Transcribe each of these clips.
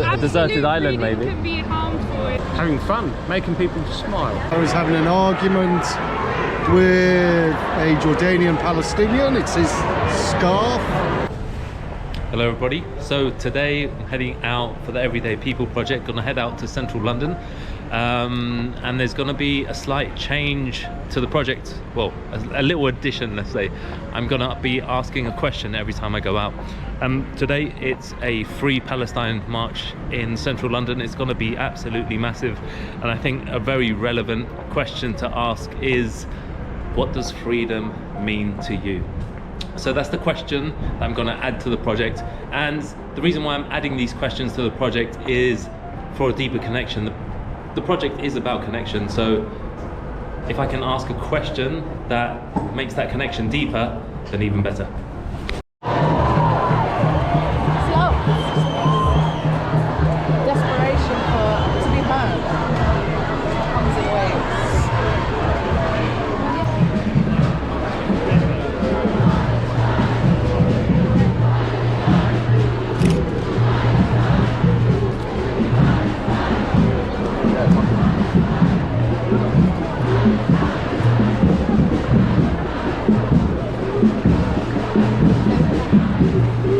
A deserted island, maybe. Can be harmful. Having fun, making people smile. I was having an argument with a Jordanian Palestinian. It's his scarf. Hello everybody. So today I'm heading out for the Everyday People project. Gonna head out to central London, and there's gonna be a slight change to the project. Well, a little addition, let's say. I'm gonna be asking a question every time I go out. Today it's a Free Palestine march in central London. It's gonna be absolutely massive, and I think a very relevant question to ask is, what does freedom mean to you? So that's the question that I'm going to add to the project, and the reason why I'm adding these questions to the project is for a deeper connection. The project is about connection, so if I can ask a question that makes that connection deeper, then even better. Desperation to be heard comes in waves.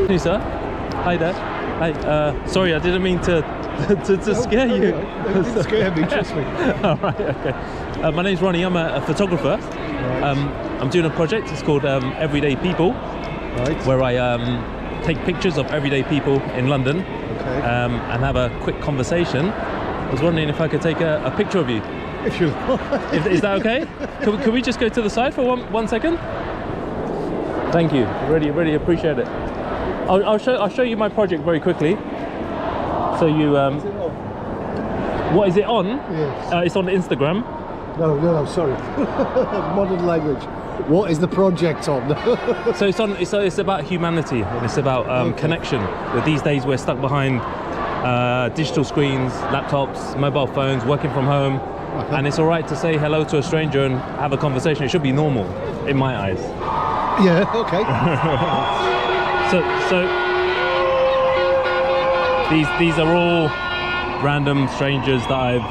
Hey sir, hi there. Hi, sorry, I didn't mean to scare you. It didn't scare me, trust me. All right, okay. My name's Ronnie, I'm a photographer. Right. I'm doing a project, it's called Everyday People, Right. where I take pictures of everyday people in London, Okay. and have a quick conversation. I was wondering if I could take a picture of you. If you like. Is that okay? Can we just go to the side for one second? Thank you, really appreciate it. I'll show you my project very quickly. So you, what is it on? Yes. It's on Instagram. No, sorry. Modern language. What is the project on? So it's about humanity, and it's about Okay. connection. These days we're stuck behind digital screens, laptops, mobile phones, working from home, and it's all right to say hello to a stranger and have a conversation. It should be normal, in my eyes. Yeah, okay. So these are all random strangers that I've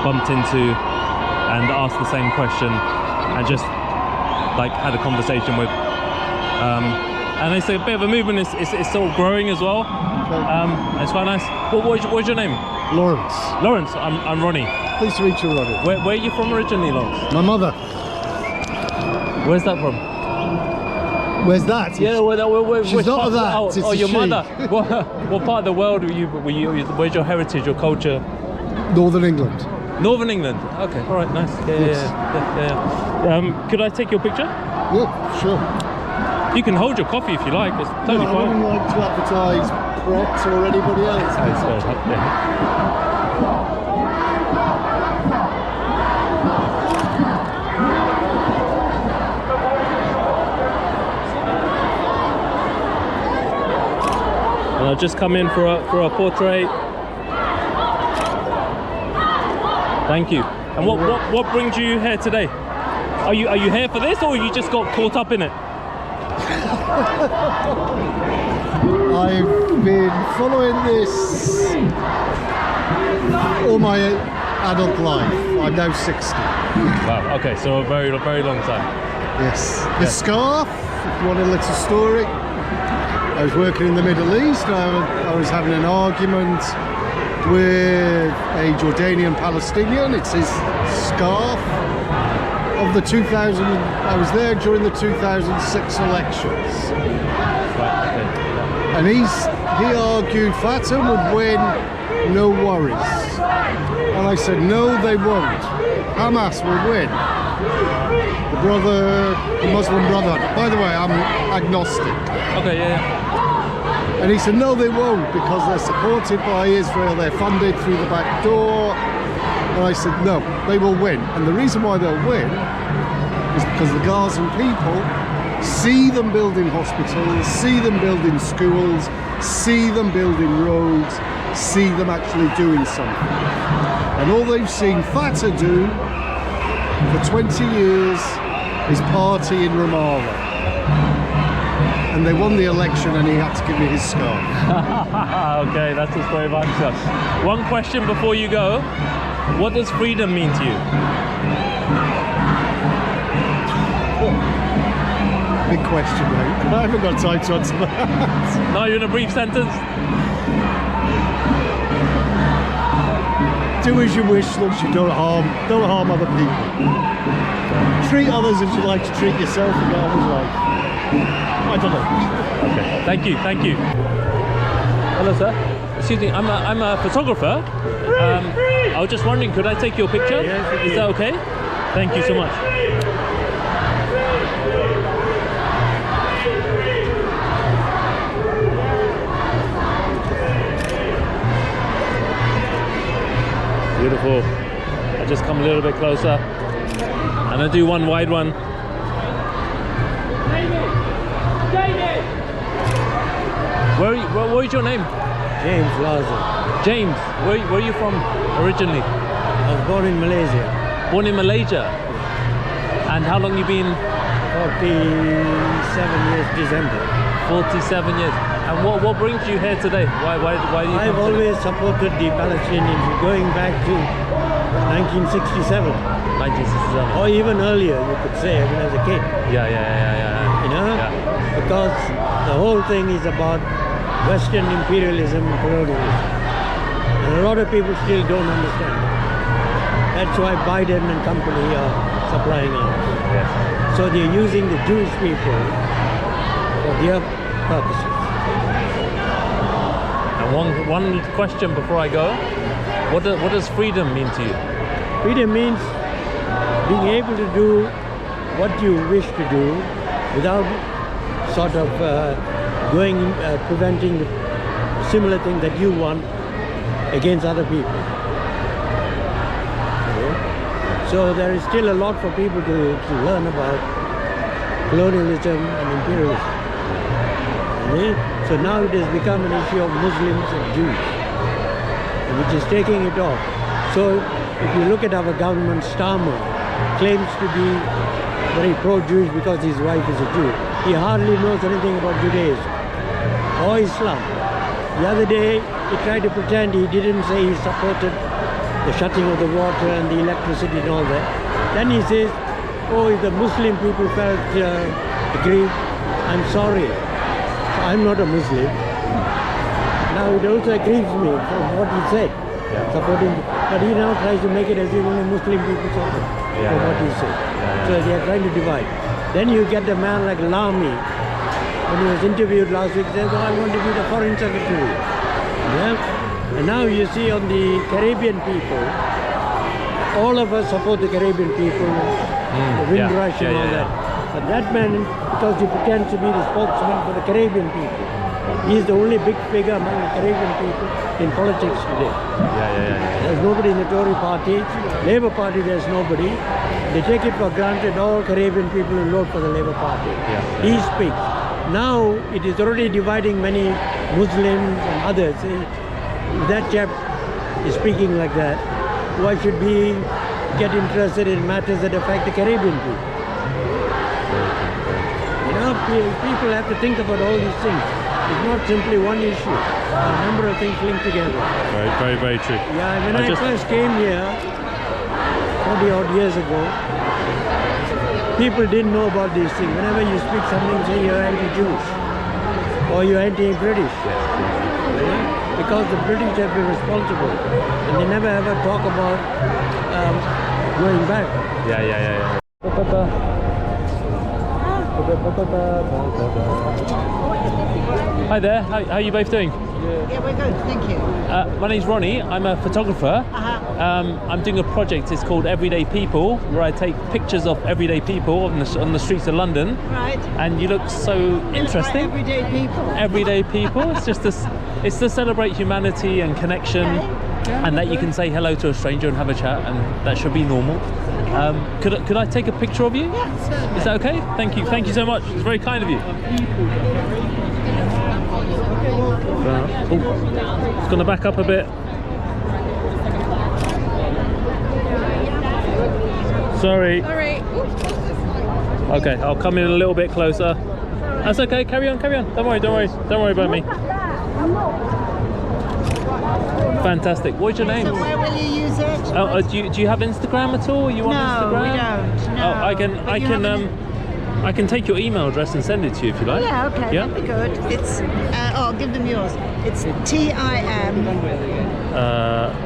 bumped into and asked the same question and just like had a conversation with. And it's a bit of a movement. It's still growing as well. It's quite nice. What's your name? Lawrence. Lawrence. I'm Ronnie. Pleased to meet you, Ronnie. Where are you from originally, Lawrence? My mother. Where's that from? Where's that? Yeah, She's not of that. It's Oh, a your she. mother. What part of the world were you? Where's your heritage, your culture? Northern England. Northern England. Okay, all right, nice. Yeah. Could I take your picture? Yeah, sure. You can hold your coffee if you like. It's totally I fine. wouldn't like to advertise Brett or anybody else. Thanks, yeah. And I'll just come in for a portrait. Thank you. And what brings you here today? Are you here for this, or you just got caught up in it? I've been following this all my adult life. I'm now 60. Wow. Okay, so a very long time. Yes. The scarf, if you want a little story. I was working in the Middle East. I was having an argument with a Jordanian Palestinian. It's his scarf of the 2000. I was there during the 2006 elections, Right. Okay. and he argued Fatah would win, no worries. And I said, no, they won't. Hamas will win. The Muslim Brotherhood. By the way, I'm agnostic. Okay. Yeah. And he said, no, they won't, because they're supported by Israel, they're funded through the back door. And I said, no, they will win. And the reason why they'll win is because the Gazan people see them building hospitals, see them building schools, see them building roads, see them actually doing something. And all they've seen Fatah do for 20 years is party in Ramallah. and they won the election, and he had to give me his scarf. Okay, that's a story of answer. One question before you go. What does freedom mean to you? Big question, mate. I haven't got time to answer that. No, you're in a brief sentence. Do as you wish, as long as you don't harm other people. Treat others as you like to treat yourself in your own life. I don't know. Okay, thank you. Hello, sir. Excuse me, I'm a photographer. I was just wondering, could I take your picture? Yes, is that okay? Thank you so much. Beautiful. I just come a little bit closer, and I do one wide one. What is your name? James Laza. James, where are you from originally? I was born in Malaysia. Born in Malaysia. And how long you been? 47 years December. 47 years. And what brings you here today? Why do you I've come always supported the Palestinians going back to 1967. 1967. Or even earlier, you could say, even as a kid. Yeah. You know? Yeah. Because the whole thing is about Western imperialism and colonialism. And a lot of people still don't understand that. That's why Biden and company are supplying arms. Yes. So they're using the Jewish people for their purposes. And one question before I go. What does freedom mean to you? Freedom means being able to do what you wish to do without sort of preventing the similar thing that you want against other people. Okay? So there is still a lot for people to learn about colonialism and imperialism. Okay? So now it has become an issue of Muslims and Jews, which is taking it off. So if you look at our government, Starmer claims to be very pro-Jewish because his wife is a Jew. He hardly knows anything about Judaism or Islam. The other day, he tried to pretend he didn't say he supported the shutting of the water and the electricity and all that. Then he says, oh, if the Muslim people felt aggrieved, I'm sorry. I'm not a Muslim. Now it also aggrieves me from what he said, supporting. But he now tries to make it as if only Muslim people support from what he said. So they are trying to divide. Then you get a man like Lamy, when he was interviewed last week, said, oh, I want to be the foreign secretary. Yeah? And now you see on the Caribbean people, all of us support the Caribbean people, the Windrush and all that. But that man, because he pretends to be the spokesman for the Caribbean people, he's the only big figure among the Caribbean people in politics today. There's nobody in the Tory party. Labour Party, there's nobody. They take it for granted all Caribbean people will vote for the Labour Party. He speaks. Now it is already dividing many Muslims and others. If that chap is speaking like that, why should we get interested in matters that affect the Caribbean people? You know, people have to think about all these things. It's not simply one issue. A number of things linked together. Very true. Yeah, when I first came here 40 odd years ago, people didn't know about these things. Whenever you speak something, say you're anti-Jewish or you're anti-British. Because the British have been responsible and they never ever talk about going back. Hi there, how are you both doing? Yeah, we're good, thank you. My name's Ronnie, I'm a photographer. I'm doing a project, it's called Everyday People, where I take pictures of everyday people on the streets of London. Right. And you look so interesting. Everyday people. Everyday people, it's just it's to celebrate humanity and connection, and that you can say hello to a stranger and have a chat, and that should be normal. Could I take a picture of you? Yeah, certainly. Is that okay? Thank you so much. It's very kind of you. It's gonna back up a bit. Sorry. All right. Okay, I'll come in a little bit closer. That's okay. Carry on. Don't worry about me. Fantastic. What's your name? So where will you use it? Oh, do you have Instagram at all? Are you on Instagram? No, we don't. No. Oh, I can take your email address and send it to you if you like. Yeah, okay, Yeah? that'd be good. It's I'll give them yours. It's TIM.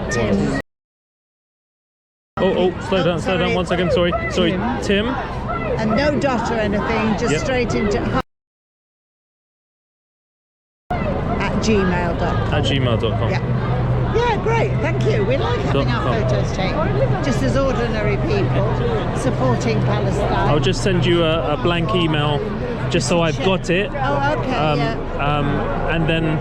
Tim. Oh, slow down, sorry. 1 second. Sorry, Tim. And no dot or anything, just Yep. straight into at gmail.com. At gmail.com. Yeah. Yeah, great. Thank you. We like having our .com. photos taken, just as ordinary people supporting Palestine. I'll just send you a blank email just so I've got it. Oh, okay. And then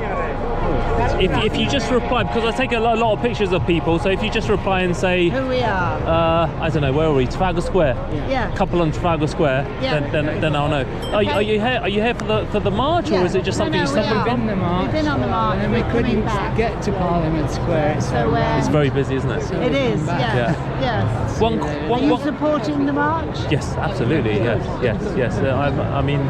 if you just reply, because I take a lot of pictures of people, so if you just reply and say, Who we are. I don't know, where are we? Trafalgar Square. Yeah. Couple on Trafalgar Square. Yeah. Then I'll know. Are you here for the march, or is it just something you're stopping from? We've been on the march. And we We're coming couldn't back. get to Parliament Square, so It's very busy, isn't it? It is. Yes. Yeah. Yes. One. Are you supporting the march? Yes, absolutely. Yes. I mean,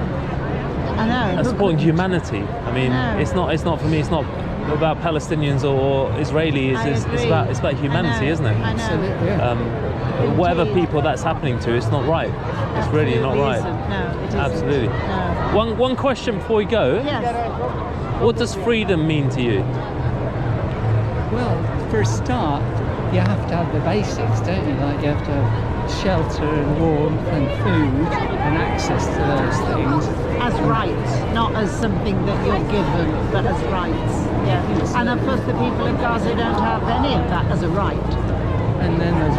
I know. supporting humanity. I mean, No. it's not for me. It's not about Palestinians or Israelis. I It's agree. about humanity, I know. isn't it? I know. absolutely. Yeah. Whatever people that's happening to, it's not right. It's really not Absolutely right. isn't. No, it isn't. Absolutely. No. One question before we go. Yes. What does freedom mean to you? Well, for a start, you have to have the basics, don't you? Like you have to have shelter and warmth and food and access to those things. As rights, not as something that you're given, but as rights. Yeah. And of course, the people of Gaza don't have any of that as a right. And then there's,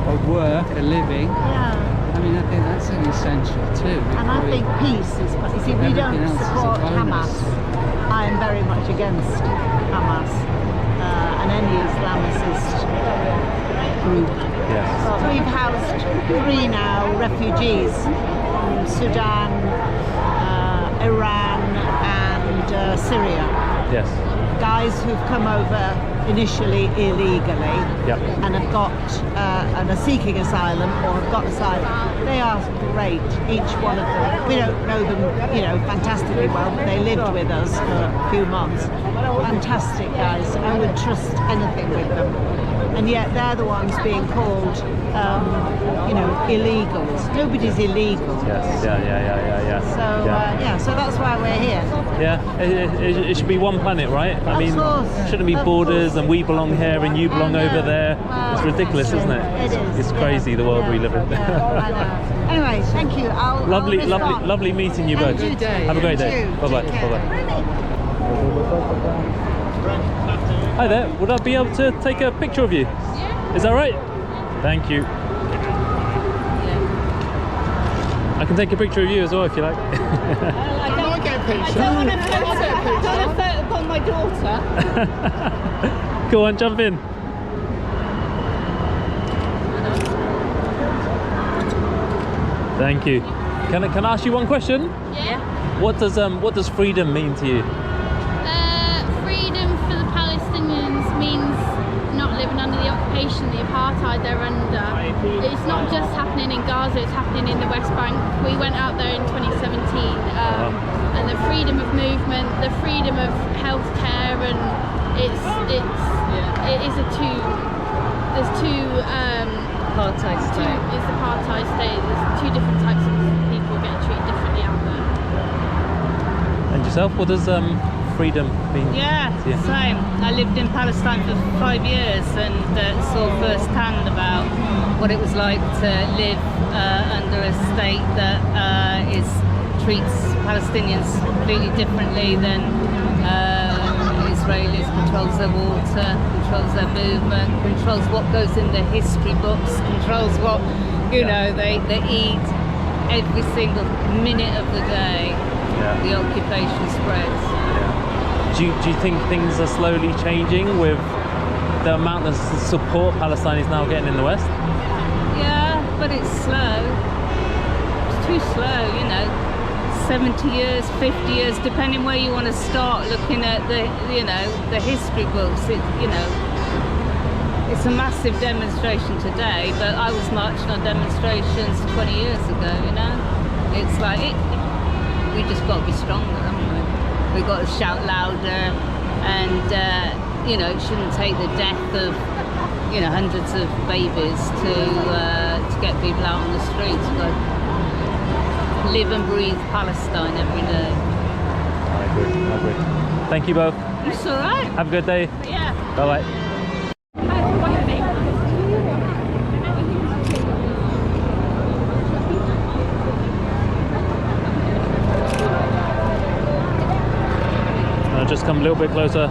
a work, a living. Yeah. I mean, I think that's an essential too. And I think peace is. You see, we don't Everything else is a support bonus. Hamas. I am very much against Hamas and any Islamicist group. Yes. We've housed 3 now refugees from Sudan, Iran, and Syria. Yes. Guys who've come over initially illegally Yep. and have got and are seeking asylum or have got asylum. They are great, each one of them. We don't know them, fantastically well, but they lived with us for a few months. Fantastic guys. I would trust anything with them. And yet they're the ones being called, illegals. Nobody's illegal. Yes. Yeah. So so that's why we're here. Yeah, it should be one planet, right? I mean, course. shouldn't be Of borders course. and we belong here and you belong I know. over there. Well, It's ridiculous, isn't it? It is. It's crazy the world we live in. Yeah, I know. Anyway, thank you. I'll respond. lovely meeting you both. And you too. Have a great day. You too. Bye bye. Take care. Hi there. Would I be able to take a picture of you? Yeah. Is that right? Thank you. I can take a picture of you as well if you like. I don't want to photo upon my daughter. Go on, jump in. Thank you. Can I ask you one question? Yeah. What does freedom mean to you? Freedom for the Palestinians means not living under the occupation, the apartheid they're under. It's not just happening in Gaza, it's happening in the West Bank. We went out there in 2017 and the freedom of movement, the freedom of healthcare, and it is there's two Apartheid state. It's apartheid state. There's 2 different types of people getting treated differently out there. And yourself, what does freedom mean? Yeah, to you? same. I lived in Palestine for 5 years and saw firsthand about what it was like to live under a state that treats Palestinians completely differently than Israelis, controls their water, controls their movement, controls what goes in their history books, controls what, they eat every single minute of the day. Yeah. The occupation spreads. Do you think things are slowly changing with the amount of support Palestine is now getting in the West? Yeah, but it's slow. It's too slow, 70 years, 50 years, depending where you want to start looking at the history books. It's a massive demonstration today, but I was marching on demonstrations 20 years ago, It's like, we just got to be stronger, haven't we? We've got to shout louder, and you know, it shouldn't take the death of, you know, hundreds of babies to get people out on the streets. We've got to live and breathe Palestine every day. I agree. Thank you both. It's all right. Have a good day. Yeah. Bye bye. I'll just come a little bit closer.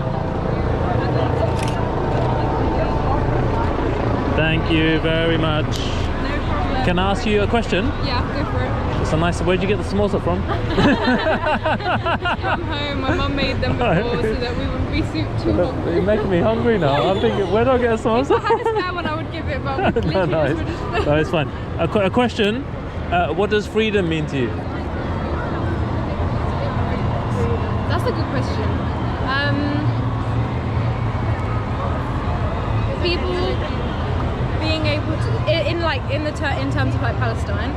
Thank you very much. No problem. Can I ask you a question? Yeah, go for it. It's a nice. Where'd you get the samosa from? From home, my mum made them before so that we wouldn't be too hungry. You're making me hungry now. I'm thinking, where do I get a If I samosa? had a spare one, I would give it, but literally No, just it's, no, it's fine. A question. What does freedom mean to you? That's a good question. People being able to, in terms of like Palestine,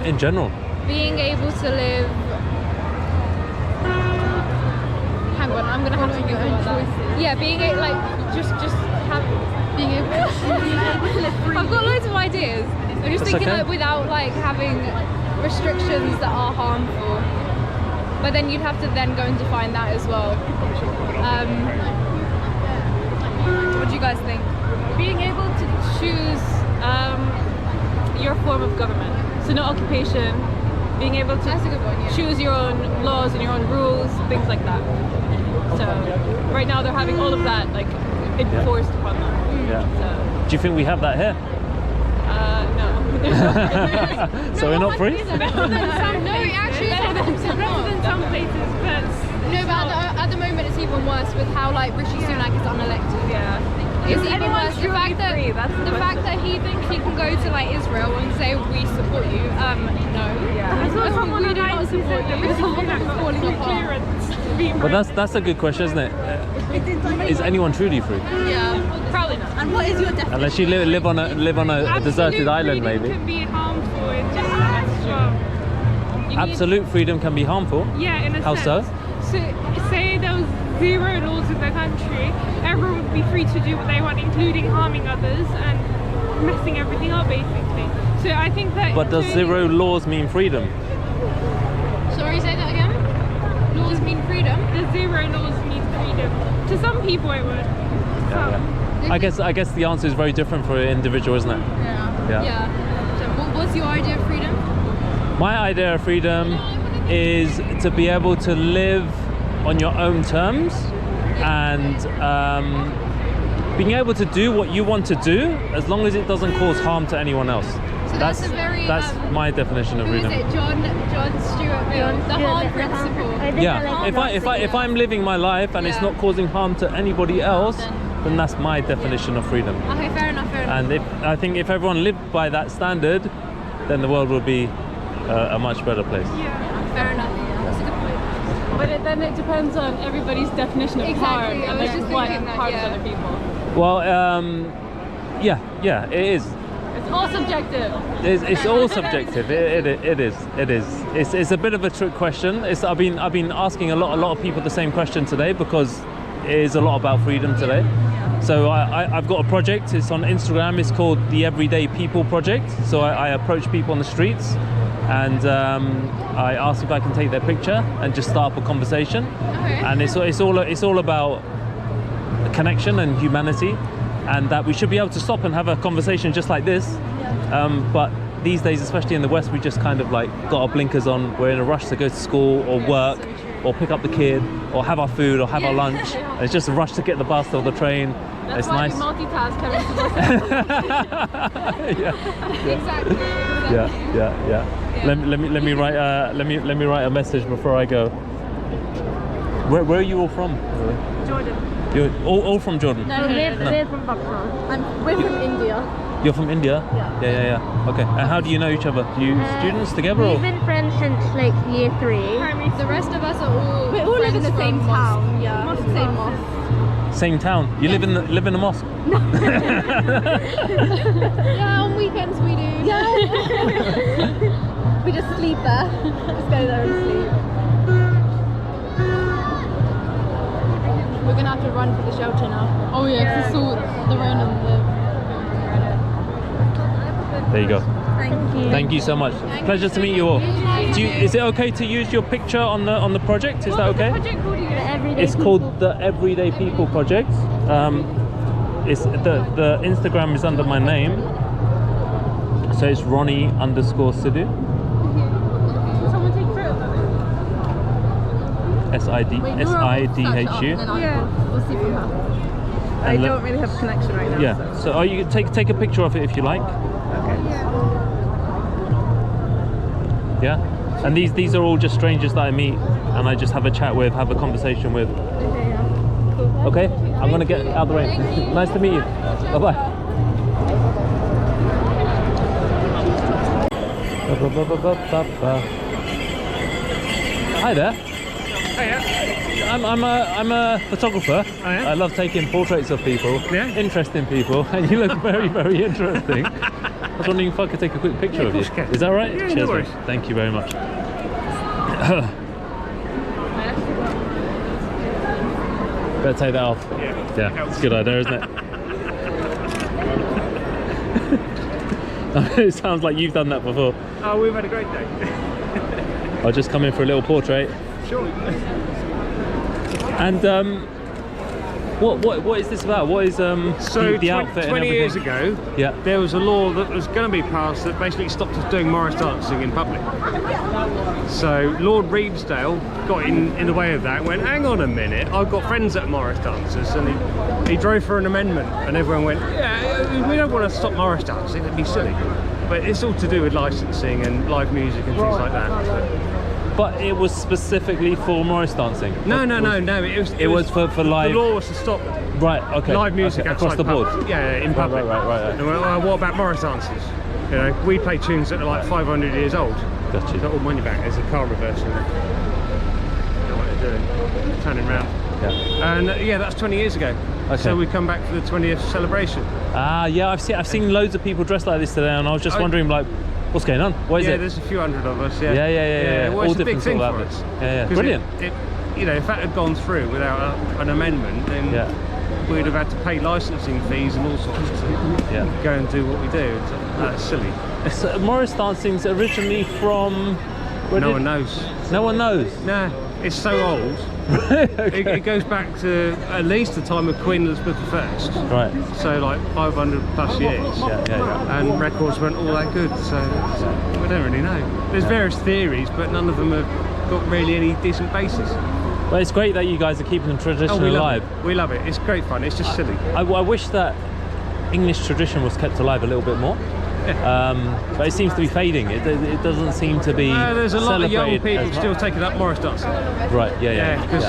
In general. being able to live. Hang on, I'm gonna have to give my choices. Yeah, being able, like just have being able. I've got loads of ideas. I'm just That's thinking okay. like without like having restrictions that are harmful. But then you'd have to then go and define that as well. What do you guys think? Being able to choose your form of government, so no occupation, being able to That's a good one, yeah. choose your own laws and your own rules, things like that. So right now they're having all of that like enforced upon them. Yeah. So Do you think we have that here? no. So we're not free? No, it actually is better than some places, but No, but at the moment it's even worse with how like Rishi Sunak is unelected. yeah. It's If even anyone's worse. The truly fact that free, that's the fact that he thinks he can go to like Israel and say we support you. No. I saw someone we do online not who support said you. that Someone Rishi is Sunak falling got apart. clearance to be But that's a good question, isn't it? Is anyone truly free? Yeah. probably not. And what is your definition? Unless you live on a deserted island, freedom maybe. can be harmful in just as well. You need- Absolute freedom can be harmful. Yeah, in a How sense. so? So, say there was zero laws in the country, everyone would be free to do what they want, including harming others and messing everything up, basically. So I think that. But does zero laws mean freedom? Sorry, say that again. Laws mean freedom. The zero laws mean freedom. To some people, it would. Some. I guess the answer is very different for an individual, isn't it? Yeah. Yeah. So what's your idea of freedom? My idea of freedom is to be able to live on your own terms and being able to do what you want to do as long as it doesn't cause harm to anyone else. So that's a very, my definition of Who is freedom. it? John Stuart Mill. The harm principle. Yeah, if I'm living my life and it's Yeah. not causing harm to anybody else, then that's my definition of freedom. Okay, fair enough. And I think if everyone lived by that standard, then the world would be a much better place. Yeah. Fair enough. That's a good point. But then it depends on everybody's definition of Exactly, harm I and was then just what thinking that, harms yeah. other people. Well, yeah, it is. It's all subjective. It's all subjective. It is. It's a bit of a trick question. I've been asking a lot of people the same question today because it is a lot about freedom today. So I've got a project. It's on Instagram. It's called the Everyday People Project. So I approach people on the streets and I ask if I can take their picture and just start up a conversation. Okay. And it's all about connection and humanity, and that we should be able to stop and have a conversation just like this. But these days, especially in the West, we just kind of like got our blinkers on. We're in a rush to go to school or work so true. or pick up the kid or have our food or have our lunch. And it's just a rush to get the bus or the train. That's It's why nice. we multitask having to Exactly. Yeah. Let me write a message before I go. Where are you all from? Jordan. You're all from Jordan. No. We're from Pakistan. We're from India. You're from India? Yeah. Okay. And how do you know each other? You students together or? We've been friends since like year 3. The rest of us are all. We all live in the friends same from town. mosque. Yeah. Mosque, same mosque. Same town. You live in the mosque. Yeah, on weekends we do. Yeah. We just sleep there. Just go there and sleep. We're gonna have to run for the shelter now. Oh yeah, because it's all the rain and the... There you go. Thank you. Thank you so much. Pleasure to meet you all. Is it okay to use your picture on the project? Is that okay? It's called the Everyday People Project. It's the Instagram is under my name, so it's Roni_Sidhu. Someone take photos of it. SIDHU. Yeah. We'll see from her. I don't really have a connection right now. Yeah. So you take a picture of it if you like. Yeah. And these are all just strangers that I meet and I just have a chat with, have a conversation with. Okay, I'm gonna get out of the way. Nice to meet you. Bye bye. Hi there. Hiya. I'm a photographer. Oh, yeah? I love taking portraits of people, Yeah? interesting people, and you look very, very interesting. I was wondering if I could take a quick picture of you. course you can. Is that right? Yeah, no Cheers, worries. mate. Thank you very much. Better take that off. Yeah, it's a good idea, isn't it? It sounds like you've done that before. Oh, we've had a great day. I'll just come in for a little portrait. Sure. And what is this about? What is So the outfit 20 and years everything? ago, Yeah. there was a law that was going to be passed that basically stopped us doing Morris dancing in public. So Lord Redesdale got in the way of that and went, hang on a minute, I've got friends that are Morris dancers, and he drove for an amendment and everyone went, yeah, we don't want to stop Morris dancing, that'd be silly. But it's all to do with licensing and live music and things like that. But it was specifically for Morris dancing? No. It was for live... The law was to stop Right, okay. live music okay, across the outside board? pubs. Yeah, in public. Right. And well, what about Morris dancers? You know, we play tunes that are like 500 years old. Got you. Got all money back. There's a car reversal. You know what they're doing? Turning round. Yeah. And yeah, that's 20 years ago. Okay. So we come back for the 20th celebration. Ah, yeah, I've seen loads of people dressed like this today, and I was just wondering, like, what's going on? What is Yeah, it? there's a few hundred of us. Yeah. Well, All it's a big different thing sort of for outfits. us. Yeah. 'Cause Brilliant. You know, if that had gone through without an amendment, then we'd have had to pay licensing fees and all sorts to go and do what we do. That's silly. So, Morris dancing's originally from... No one knows. No one knows? No, it's so old. Okay. It goes back to at least the time of Queen Elizabeth I. Right. So like 500 plus years. Yeah. And records weren't all that good, so we don't really know. There's various theories, but none of them have got really any decent basis. Well, it's great that you guys are keeping the tradition we alive. love it. We love it. It's great fun. It's just silly. I wish that English tradition was kept alive a little bit more. But it seems to be fading. It doesn't seem to be there's a lot of young celebrated people as much. still taking up Morris dancing. Right, yeah. Because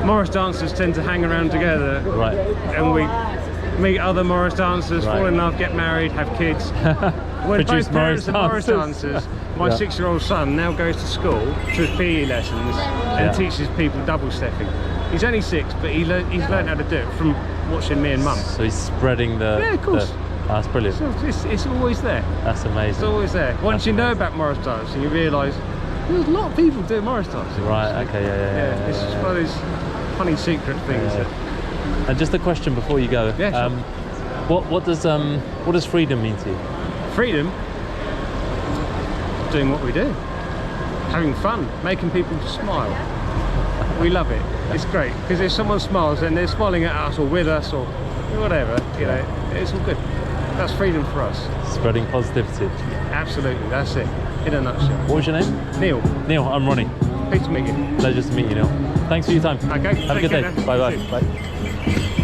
Morris dancers tend to hang around together. Right. And we meet other Morris dancers, fall in love, get married, have kids. When Produce both parents are Morris dancers. dancers, my 6-year-old son now goes to school to PE lessons and teaches people double stepping. He's only 6, but he's learned how to do it from watching me and Mum. So he's spreading the... Yeah, of course. That's brilliant. So it's always there. That's amazing. It's always there. Once you know about Morris dancing, you realise there's a lot of people doing Morris dancing. Right, okay, yeah. It's just one of those funny secret things. And just a question before you go. Yeah, sure. What does freedom mean to you? Freedom? Doing what we do. Having fun. Making people smile. We love it. It's great. Because if someone smiles, then they're smiling at us or with us or whatever. You know, it's all good. That's freedom for us. Spreading positivity. Absolutely. That's it. In a nutshell. What was your name? Neil. Neil, I'm Ronnie. Pleased to meet you. Pleasure to meet you, Neil. Thanks for your time. Okay. Have a good day. Care, Bye. You too. Bye.